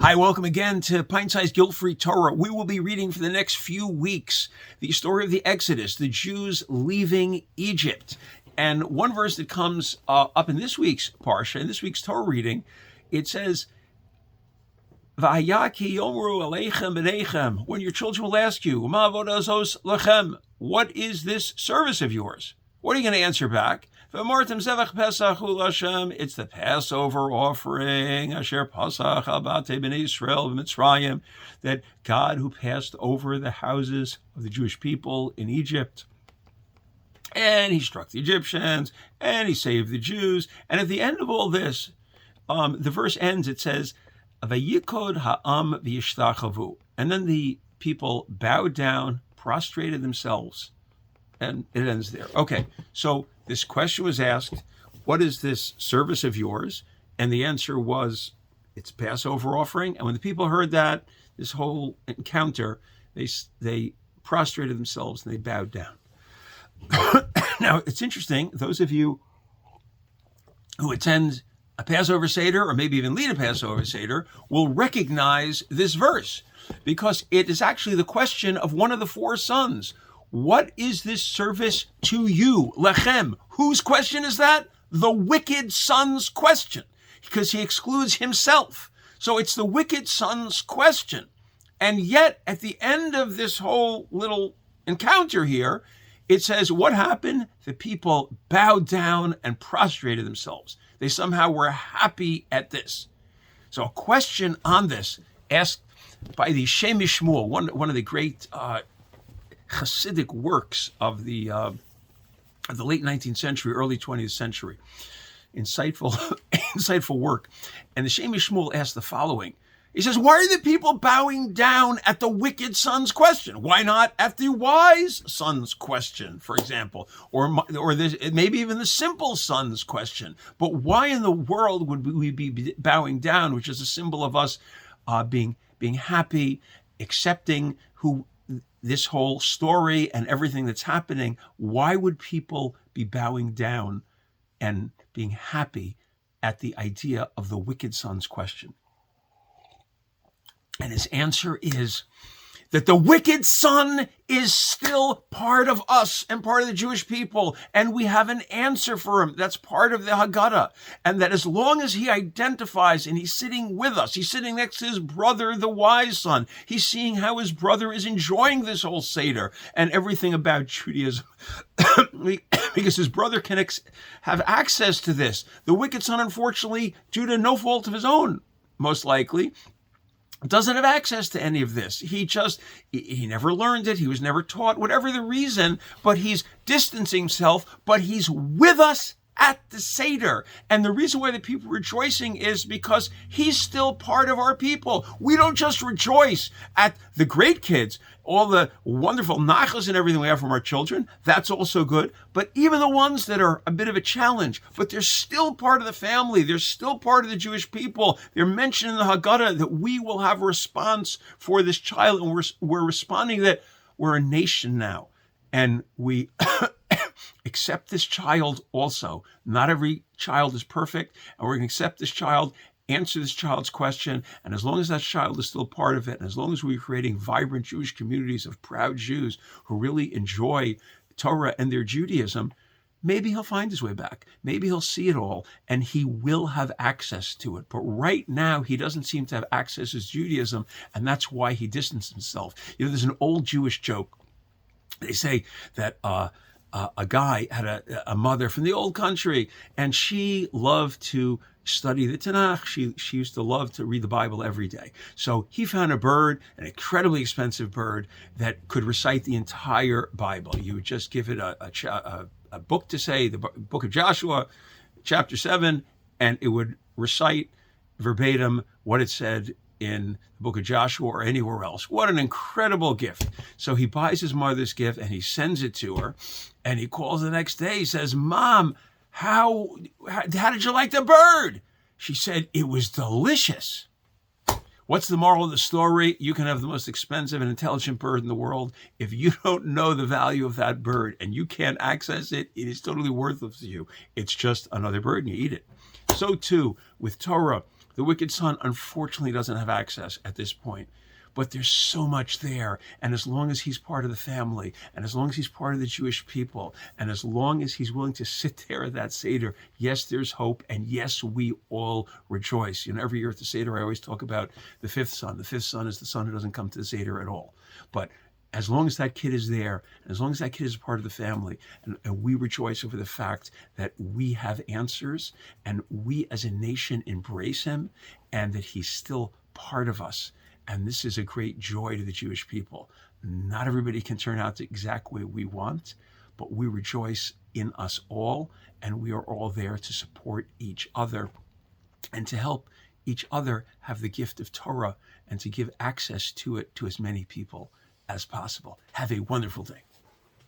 Hi, welcome again to Pint Sized Guilt-Free Torah. We will be reading for the next few weeks the story of the Exodus, the Jews leaving Egypt. And one verse that comes up in this week's Parsha, in this week's Torah reading, it says, V'haya ki yomru aleichem b'neichem, when your children will ask you, Ma avodah zos lechem, what is this service of yours? What are you going to answer back? V'martem zevach pesach hu l'Hashem, it's the Passover offering, asher pasach al batei b'nei Yisrael b'Mitzrayim, that God who passed over the houses of the Jewish people in Egypt, and he struck the Egyptians, and he saved the Jews. And at the end of all this, the verse ends, it says, Vayikod ha'am v'yishtachavu, and then the people bowed down, prostrated themselves, and it ends there. Okay, so this question was asked, what is this service of yours? And the answer was, it's Passover offering. And when the people heard that, this whole encounter, they prostrated themselves and they bowed down. Now, it's interesting, those of you who attend a Passover Seder, or maybe even lead a Passover Seder, will recognize this verse, because it is actually the question of one of the four sons. What is this service to you? Lechem. Whose question is that? The wicked son's question, because he excludes himself. So it's the wicked son's question. And yet, at the end of this whole little encounter here, it says, what happened? The people bowed down and prostrated themselves. They somehow were happy at this. So a question on this, asked by the Shem Shmuel, one of the great Hasidic works of the late 19th century, early 20th century. Insightful work. And the Shem Shmuel asked the following. He says, why are the people bowing down at the wicked son's question? Why not at the wise son's question, for example? Or this, maybe even the simple son's question. But why in the world would we be bowing down, which is a symbol of us being happy, accepting who this whole story and everything that's happening? Why would people be bowing down and being happy at the idea of the wicked son's question? And his answer is that the wicked son is still part of us and part of the Jewish people, and we have an answer for him. That's part of the Haggadah. And that as long as he identifies and he's sitting with us, he's sitting next to his brother, the wise son, he's seeing how his brother is enjoying this whole Seder and everything about Judaism, because his brother can have access to this. The wicked son, unfortunately, due to no fault of his own, most likely, doesn't have access to any of this. He never learned it. He was never taught, whatever the reason, but he's distancing himself, but he's with us at the Seder. And the reason why the people are rejoicing is because he's still part of our people. We don't just rejoice at the great kids, all the wonderful nachas and everything we have from our children. That's also good. But even the ones that are a bit of a challenge, but they're still part of the family. They're still part of the Jewish people. They're mentioned in the Haggadah that we will have a response for this child. And we're responding that we're a nation now. And we accept this child also. Not every child is perfect. And we're going to accept this child, answer this child's question, and as long as that child is still part of it, and as long as we're creating vibrant Jewish communities of proud Jews who really enjoy Torah and their Judaism, maybe he'll find his way back. Maybe he'll see it all, and he will have access to it. But right now, he doesn't seem to have access to Judaism, and that's why he distanced himself. You know, there's an old Jewish joke. They say that a guy had a mother from the old country, and she loved to study the Tanakh. She used to love to read the Bible every day. So he found a bird, an incredibly expensive bird, that could recite the entire Bible. You would just give it a book to say, the book of Joshua, chapter 7, and it would recite verbatim what it said in the book of Joshua or anywhere else. What an incredible gift. So he buys his mother this gift and he sends it to her, and he calls the next day. He says, Mom, how did you like the bird? She said, it was delicious. What's the moral of the story? You can have the most expensive and intelligent bird in the world. If you don't know the value of that bird and you can't access it, it is totally worthless to you. It's just another bird and you eat it. So too with Torah. The wicked son, unfortunately, doesn't have access at this point. But there's so much there. And as long as he's part of the family, and as long as he's part of the Jewish people, and as long as he's willing to sit there at that Seder, yes, there's hope. And yes, we all rejoice. Every year at the Seder, I always talk about the fifth son. The fifth son is the son who doesn't come to the Seder at all. But as long as that kid is there, and as long as that kid is part of the family, and we rejoice over the fact that we have answers, and we as a nation embrace him, and that he's still part of us. And this is a great joy to the Jewish people. Not everybody can turn out the exact way we want, but we rejoice in us all, and we are all there to support each other and to help each other have the gift of Torah and to give access to it to as many people as possible. Have a wonderful day.